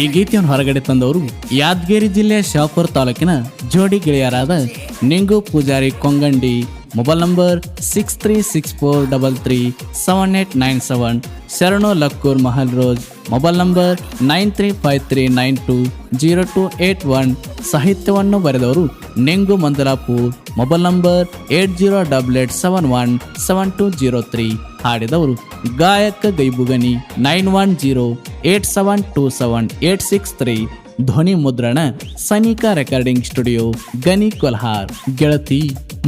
ಈ ಗೀತೆಯನ್ನು ಹೊರಗಡೆ ತಂದವರು ಯಾದಗಿರಿ ಜಿಲ್ಲೆಯ ಶಾಪುರ ತಾಲೂಕಿನ ಜೋಡಿ ಗೆಳೆಯರಾದ Ningu Pujari Kongandi. Mobile number 6364337897. Sharanu Lakkur Mahal Roj. Mobile number 9353920281. ಸಾಹಿತ್ಯವನ್ನು ಬರೆದವರು ನಿಂಗು ಮಂದಲಾಪುರ್. Mobile number 8088717203. ಹಾಡಿದವರು ಗಾಯಕ ಗೈಬುಗನಿ 9108727863. ಧ್ವನಿ ಮುದ್ರಣ ಸನಿಕಾ ರೆಕಾರ್ಡಿಂಗ್ ಸ್ಟುಡಿಯೋ ಗನಿ ಕೊಲ್ಹಾರ್. ಗೆಳತಿ,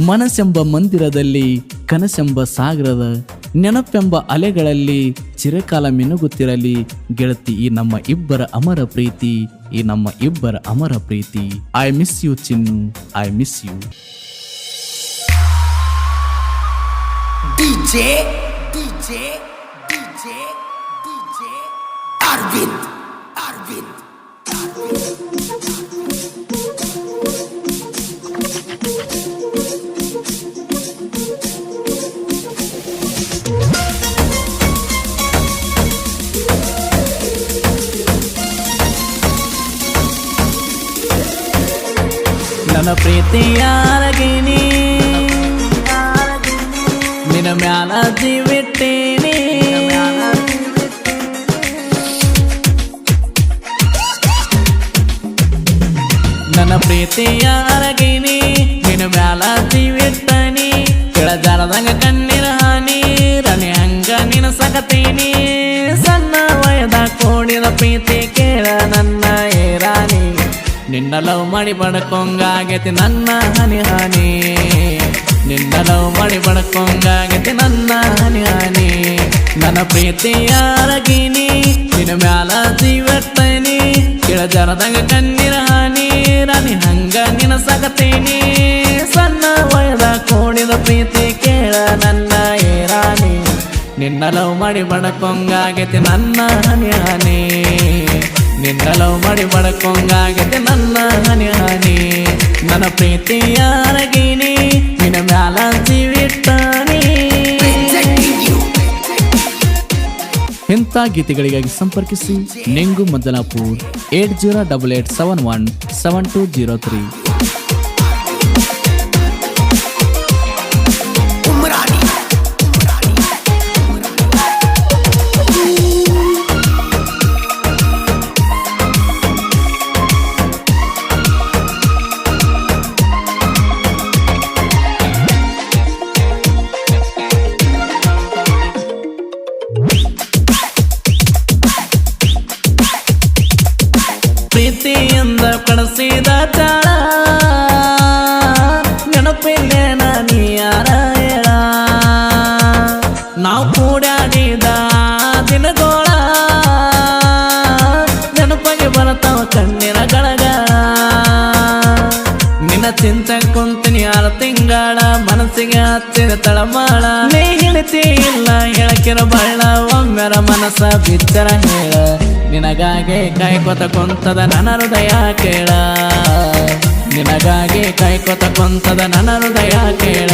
ಮನಸ್ಸೆಂಬ ಮಂದಿರದಲ್ಲಿ ಕನಸೆಂಬ ಸಾಗರದ ನೆನಪೆಂಬ ಅಲೆಗಳಲ್ಲಿ ಚಿರಕಾಲ ಮಿನುಗುತ್ತಿರಲಿ ಗೆಳತಿ ಈ ನಮ್ಮ ಇಬ್ಬರ ಅಮರ ಪ್ರೀತಿ, ಈ ನಮ್ಮ ಇಬ್ಬರ ಅಮರ ಪ್ರೀತಿ. ಐ ಮಿಸ್ ಯು ಚಿನ್ನು, I miss you. DJ DJ DJ DJ Arvind Arvind ನನ್ನ ಪ್ರೀತಿಯಾರಗಿನಿ ನಿನ್ನ ಮ್ಯಾಲ ಜೀವಿಟ್ಟೇನಿ. ನನ್ನ ಪ್ರೀತಿಯಾರಗಿನಿ ನಿನ್ನ ಮ್ಯಾಲ ಜೀವಿಟ್ಟನಿ. ಕೆಳಜಾರದಂಗ ಕಣ್ಣಿನ ಹಾನಿ ರನಿ ಹಂಗ ನಿನ್ನ ಸಕತೀನಿ. ಸಣ್ಣ ವಯದ ಕೋಡಿದ ಪ್ರೀತಿ ಕೇಳ ನನ್ನ ಏರಾನಿ. ನಿನ್ನ ಲವ್ ಮಾಡಿ ಬಡ್ಕೊಂಗಾಗೈತಿ ನನ್ನ ಹನಿ ಹಾನಿ. ನಿನ್ನ ಲವ್ ಮಾಡಿ ಬಡ್ಕೊಂಗಾಗೈತಿ ನನ್ನ ಹನಿ ಹಾನಿ. ನನ್ನ ಪ್ರೀತಿಯಾರಗಿನಿ ನಿನ್ನ ಮ್ಯಾಲ ಜೀವತ್ತನಿ. ಕೆಳಜಾರದಂಗ ಕಣ್ಣಿನ ಹಾನಿ ರಾಣಿ ಹಂಗ ನಿನ್ನ ಸಗತೀನಿ. ಸಣ್ಣ ವಯದ ಕೋಡಿದ ಪ್ರೀತಿ ಕೇಳ ನನ್ನ ಏರಾನಿ. ನಿನ್ನ ಲವ್ ಮಾಡಿ ಬಡ್ಕೊಂಗಾಗೈತಿ ನನ್ನ ಹನಿ ಹಾನಿ. ನಿನ್ನ ಲವ್ ಮಾಡಿ ಬಡ್ಕೊಂಗಾಗೈತಿ ನನ್ನ ಹನಿ ಹಾನಿ. ನನ್ನ ಪ್ರೀತಿಯಾರಗಿನಿ ನಿನ್ನ ಮ್ಯಾಲ ಜೀವಿಟ್ಟನಿ. ಇಂಥ ಗೀತೆಗಳಿಗಾಗಿ ಸಂಪರ್ಕಿಸಿ ನಿಂಗು ಮದಲಾಪುರ್ 8088717203. ಪ್ರೀತಿಯಿಂದ ಕಳಿಸಿದ ತಾಳ ನೆನಪಿಲ್ಲೇನ ನೀ ಯಾರ ಹೇಳ. ನಾವು ಕೂಡಾಡಿದ ದಿನಗೋಳ ನೆನಪಿಗೆ ಬರ್ತಾವ ಕಣ್ಣಿನ ಗಳಗಳ. ನಿನ್ನ ಚಿಂತೆ ಕುಂತಿನಿ 6 ತಿಂಗಳ ಮನಸ್ಸಿಗೆ ಹಚ್ಚಿದ ತಳಮಾಳ. ನೀ ಹಿಡಿತಿ ಇಲ್ಲ ಹೇಳಕಿರ ಬಳ್ಳ ಒಮ್ಮೆರ ಮನಸ್ಸ ಬಿಚ್ಚರ ಹೇಳ. ನಿನಗಾಗಿ ಕಾಯ್ಕೊತ ಕುಂತದ ನನ್ನ ಹೃದಯ ಕೇಳ. ನಿನಗಾಗಿ ಕಾಯ್ಕೊತ ಕುಂತದ ನನ್ನ ಹೃದಯ ಕೇಳ.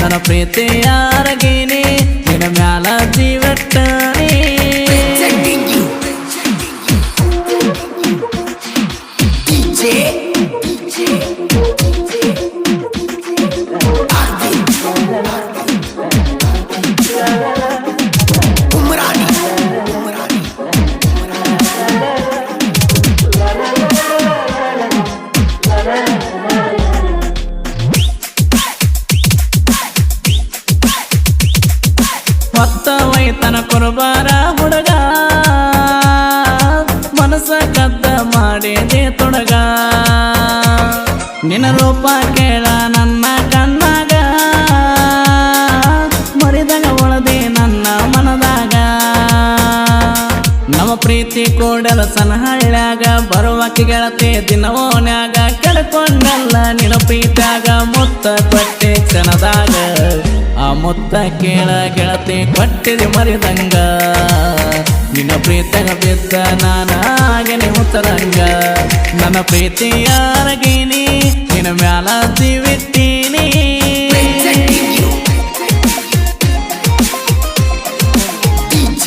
ನನ್ನ ಪ್ರೀತಿಯಾರಗಿನಿ ನಿನ್ನ ಮ್ಯಾಲ ಜೀವಟ್ಟನಿ. ಹೊತ್ತವೈತನ ಕುರುಬಾರ ಹುಡುಗ ಮನಸ್ಸ ಕದ್ದ ಮಾಡಿದೆ ತೊಡಗ. ನಿನ್ನ ರೂಪ ಕೇಳ ನನ್ನ ಕಣ್ಣಾಗ ಮರಿದಾಗ ಒಳದೆ ನನ್ನ ಮನದಾಗ. ನಮ್ಮ ಪ್ರೀತಿ ಕೂಡಲ ಸನಹಳ್ಳ್ಯಾಗ ಬರುವಕ್ಕೆ ಗೆಳತಿ ದಿನ ಓನ್ಯಾಗ. ಕೆಡ್ಕೊಂಡಲ್ಲ ನಿನ್ನ ಪ್ರೀತ್ಯಾಗ ಮುತ್ತ ಕೊಟ್ಟೆ ಕ್ಷಣದಾಗ. ಆ ಮುತ್ತ ಕೇಳ ಗೆಳತಿ ಕೊಟ್ಟಿದೆ ಮರಿದಂಗ. ನಿನ್ನ ಪ್ರೀತಿಯಾಗ ಬಿದ್ದ ನಾನಾಗನೆ ಮುತ್ತರಂಗ. ನನ್ನ ಪ್ರೀತಿಯಾರಗಿನಿ ನಿನ್ನ ಮ್ಯಾಲ ಜೀವಿಟ್ಟೀನಿ. DJ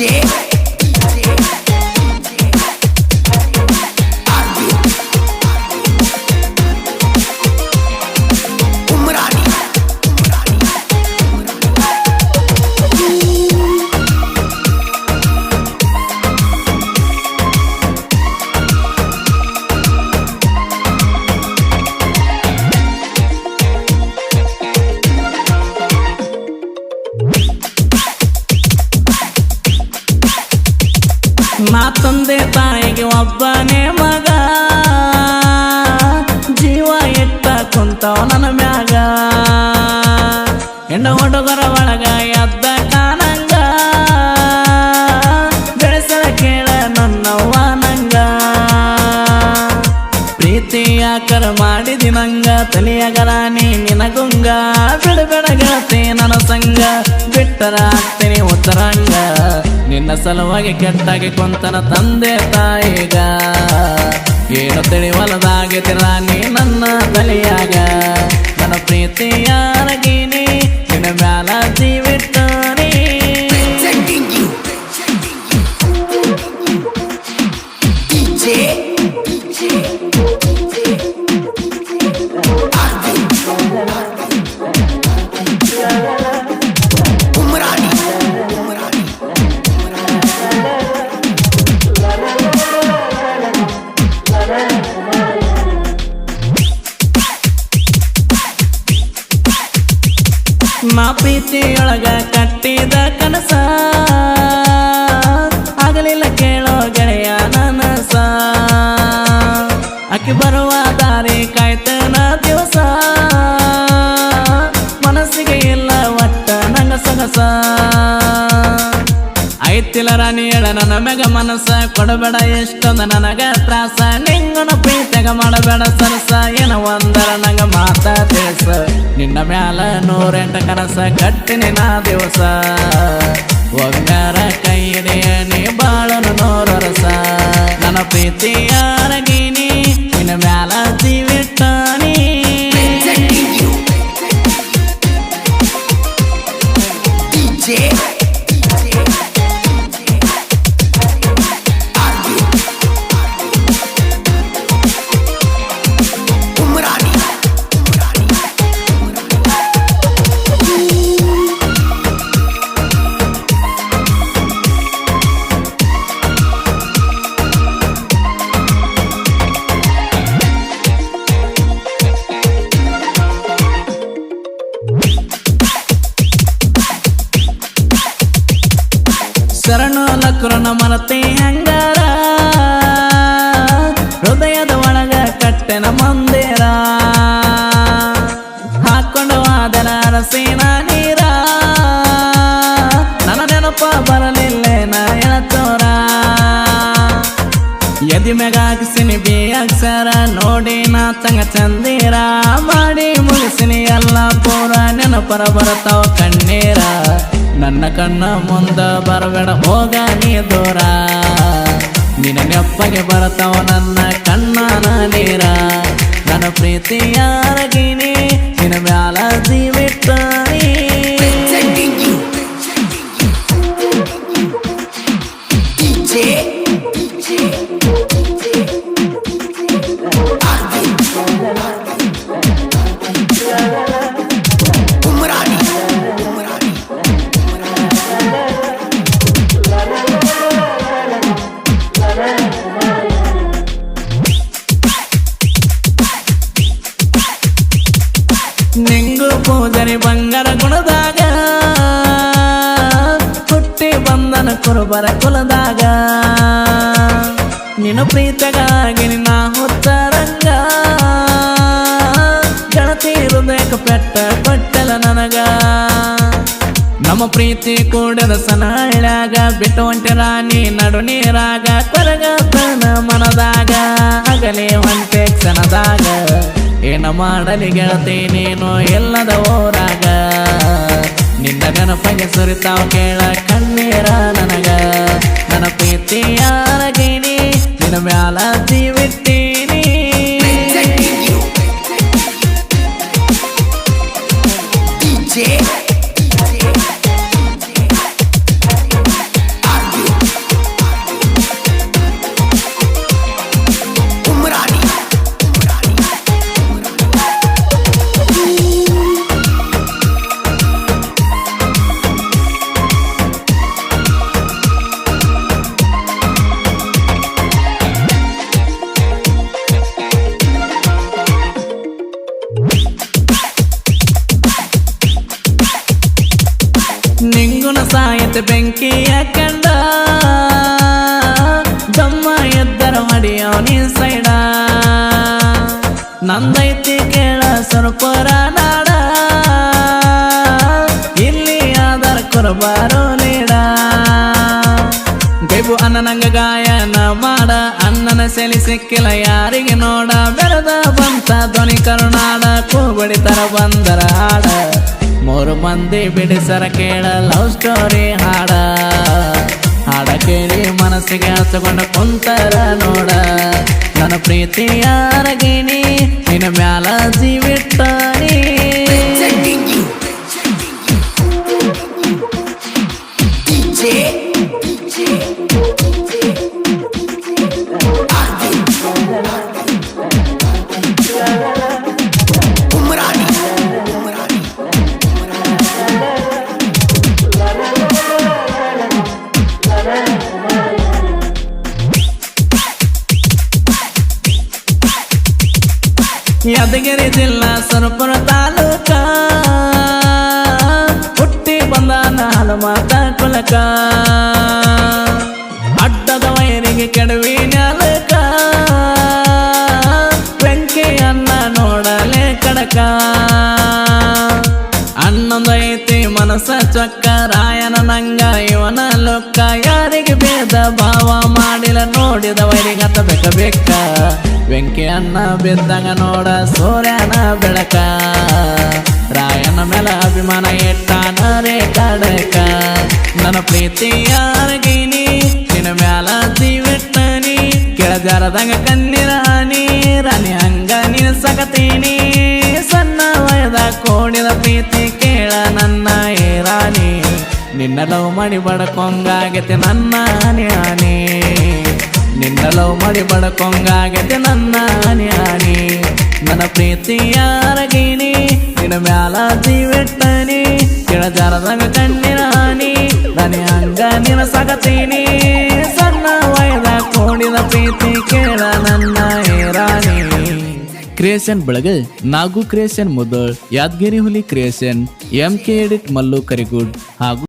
ಒಬ್ಬನೇ ಮಗ ಜೀವ ಇಟ್ಟ ಕುಂತವ ನನ್ನ ಮ್ಯಾಗ ಹೆಣ್ಣ ಹುಡುಗರ ಒಳಗ ಎದ್ದ ಕಾನಂಗ ಬೆಳೆಸದ ಕೇಳ ನನ್ನವ್ವ ನಂಗ ಪ್ರೀತಿಯ ಕರ ಮಾಡಿದಿ ನಂಗ ತಲಿಯಗರ ನೀ ನಿನಗುಂಗ ಬಿಡಬೇಡ ಗೆಳತಿ ನನ್ನ ಸಂಗ ಬಿಟ್ಟರ ಆಗ್ತೀನಿ ಉತ್ತರಂಗ ನಿನ್ನ ಸಲುವಾಗಿ ಕೆಟ್ಟಾಗಿ ಕುಂತನ ತಂದೆ ತಾಯಿಗ ಏನು ತಿಳಿವಲದಾಗಿದ್ದೀರ ನೀ ನನ್ನ ತಲೆಯಾಗ ನನ್ನ ಪ್ರೀತಿಯಾರಗೀನಿ ನಿನ್ನ ಮ್ಯಾಲ ಜೀವಿಟ್ಟನಿ Presenting you DJ Arvind Umrani ನಾ ಪ್ರೀತಿಯೊಳಗ ಕಟ್ಟಿದ ಕನಸ ಆಗಲಿಲ್ಲ ಕೇಳೋ ಗೆಳೆಯ ನನಸ ಅಕ್ಕಿ ಬರುವ ದಾರಿ ಕಾಯ್ತನ ದಿವಸ ಮನಸ್ಸಿಗೆ ಇಲ್ಲ ಒಟ್ಟ ನಂಗ ಸೊಗಸ ಐತಿಲ್ಲ ರಾಣಿ ಹೇಳ ನನ್ನ ಮೆಗ ಮನಸ್ಸ ಕೊಡಬೇಡ ಎಷ್ಟೊಂದು ನನಗ ತ್ರಾಸ ನಿಂಗನ ಪ್ರೀತಿಗ ಮಾಡಬೇಡ ಸರಸ ಏನ ಒಂದರ ನಂಗ ಮಾತ ತಿಳಿಸ ನಿನ್ನ ಮ್ಯಾಲ 108 ಕನಸ ಕಟ್ಟಿನಿ ನಾ ದಿವಸ ಒಗ್ಗರ ಕೈ ಹಿಡಿಯ ನೀ ಬಾಳನು 100 ವರ್ಷ ನನ್ನ ಪ್ರೀತಿಯಾರಗೀನಿ ನಿನ್ನ ಮ್ಯಾಲ ಜೀವಿಟ್ಟನಿ Presenting you DJ Arvind Umrani ಶರಣು ಲಕ್ರನ ಮನತೆ ಹಂಗಾರ ಹೃದಯದ ಒಳಗ ಕಟ್ಟೆನ ಮಂದಿರ ಹಾಕೊಂಡು ಆದನ ಅರಸಿನ ನೀರ ನನ್ನ ನೆನಪ ಬರಲಿಲ್ಲೇನ ಎಳತೋರ ಎದಿ ಮೆಗ ಹಾಕಿಸಿನಿ ಬಿ ಅಕ್ಷರ ನೋಡಿ ನಾ ತಂಗ ಚಂದೀರ ಮಾಡಿ ಮುಗಿಸಿನಿ ಎಲ್ಲ ಪೂರ ನೆನಪರ ಬರತಾವ ಕಣ್ಣೀರ ನನ್ನ ಕಣ್ಣ ಮುಂದ ಬರಬೇಡ ಹೋಗ ನೀ ದೂರ ನಿನ್ನ ನೆಪ್ಪಗೆ ಬರತಾವ ನನ್ನ ಕಣ್ಣನ ನೀರ ನನ್ನ ಪ್ರೀತಿಯಾರಗೀನಿ ನಿನ್ನ ಮ್ಯಾಲ ಜೀವಿಟ್ಟನಿ Presenting you DJ Arvind Umrani ನಿಂಗು ಪೂಜರಿ ಬಂಗಾರ ಗುಣದಾಗ ಹುಟ್ಟಿ ಬಂದನ ಕುರುಬರ ಕುಲದಾಗ ನಿನ್ನ ಪ್ರೀತಗಾಗಿ ನಿನ್ನ ಹುತ್ತರಂಗ ಗೆಳತಿ ಹೃದಯಕ್ಕೆ ಪೆಟ್ಟ ಕೊಟ್ಟಲ ನನಗ ನಮ್ಮ ಪ್ರೀತಿ ಕೂಡದ ಸನಹಳ್ಯಾಗ ಬಿಟ್ಟು ಹೊಂಟೆ ರಾಣಿ ನಡು ನೀರಾಗ ಕೊರಗತನ ಮನದಾಗ ಆಗಲೇ ಹೊಂಟೆ ಕ್ಷಣದಾಗ ಏನ ಮಾಡಲಿ ಗೆಳತಿ ನೀನು ಎಲ್ಲದ ಊರಾಗ ನಿನ್ನ ನೆನಪಗೆ ಸುರಿತಾವ ಕೇಳ ಕಣ್ಣೀರ ನನಗ ನನ್ನ ಪ್ರೀತಿಯಾರಗೀನಿ ನಿನ್ನ ಮ್ಯಾಲ ಜೀವಿಟ್ಟೀನಿ Presenting you DJ Arvind Umrani ನಿಂಗುನ ಸಾಯತೆ ಬೆಂಕಿಯ ಕಂಡ ದಮ್ಮ ಎದ್ದರ ಹೊಡಿಯವನಿ ಸೈಡ ನಂದೈತಿ ಕೇಳ ಸುರಪುರ ನಾಡ ಇಲ್ಲಿ ಆದರ ಕುರಬಾರೋ ನೀಡ ಗೈಬು ಅನ್ನನಂಗ ಗಾಯನ ಮಾಡ ಅನ್ನನ ಸೆಲಿ ಸಿಕ್ಕಿಲ್ಲ ಯಾರಿಗೆ ನೋಡ ಬೆಳೆದ ಬಂತ ಧ್ವನಿ ಕರುನಾಡ ಕೂಬಡಿತರ ಬಂದರ ಹಾಡ ಮೂರು ಮಂದಿ ಬಿಡಿಸರ ಕೇಳ ಲವ್ ಸ್ಟೋರಿ ಹಾಡ ಹಾಡ ಕೇಳಿ ಮನಸ್ಸಿಗೆ ಹಚ್ಚಿಕೊಂಡ ಕುಂತರ ನೋಡ ನನ್ನ ಪ್ರೀತಿಯ ಅರಗಿಣಿ ನಿನ್ನ ಮ್ಯಾಲ ಜೀವಿಟ್ಟನಿ Presenting you. DJ. Arvind. Umrani. Yadgir ಜಿಲ್ಲಾ ಸುರಪುರ ತಾಲೂಕ ಹುಟ್ಟಿ ಬಂದ ನಾಲು ಮಾತ ಕುಲಕ ಅಡ್ಡದ ವೈರಿಗೆ ಕೆಡವಿ ನಾಲಕ ಬೆಂಕಿಯನ್ನ ನೋಡಲೆ ಕಡಕ ಅನ್ನೊಂದೈತಿ ಮನಸ್ಸ ಚೊಕ್ಕ ರಾಯನ ನಂಗ ಇವನ ಲೊಕ್ಕ ಯಾರಿಗೆ ಭೇದ ಭಾವ ಮಾಡಿಲ್ಲ ನೋಡಿದ ವೈರಿಗತ ಬೇಕ ಬೆಂಕಿ ಅನ್ನ ಬಿದ್ದಂಗ ನೋಡ ಸೂರ್ಯನ ಬೆಳಕ ರಾಯನ ಮೇಲ ಅಭಿಮಾನ ಇಟ್ಟಾನ ರೇ ಕಡಕ ನನ್ನ ಪ್ರೀತಿಯ ಅರಗಿನಿ ನಿನ್ನ ಮ್ಯಾಲ ಜೀವಿಟ್ಟನಿ ಕೆಳಜಾರದಂಗ ಕಣ್ಣಿರಾನಿ ರಾಣಿ ಹಂಗ ನೀನು ಸಗತೀನಿ ಸಣ್ಣ ವಯದ ಕೋಡಿದ ಪ್ರೀತಿ ಕೇಳ ನನ್ನ ಏ ರಾಣಿ ನಿನ್ನ ಲವ್ ಮಾಡಿ ಬಡಕೊಂಗಾಗೈತೆ ನನ್ನ ಆನೆ ನಿನ್ನ ಲವ್ ಮಾಡಿ ಬಡಕೊಂಗಾಗೈತೆ ನನ್ನ ಆನೆ ನನ್ನ ಪ್ರೀತಿಯ ಅರಗಿಣಿ ನಿನ್ನ ಮ್ಯಾಲ ಜೀವಿಟ್ಟನಿ ಕೆಳಜಾರದಂಗ ಕಣ್ಣಿರಾನಿ ರಾಣಿ ಹಂಗ ನಿನ್ನ ಸಗತೀನಿ ಸಣ್ಣ ವಯದ ಕೋಡಿದ ಪ್ರೀತಿ ಕೇಳ ನನ್ನ ಏ ರಾಣಿ ಕ್ರಿಯೇಷನ್ ಬೆಳಗ ನಾಗು ಕ್ರಿಯೇಷನ್ ಮುದಳ್ ಯಾದಗಿರಿ ಹುಲಿ ಕ್ರಿಯೇಷನ್ MK ಎಡಿಟ್ ಮಲ್ಲು ಕರಿಗುಡ್ ಹಾಗೂ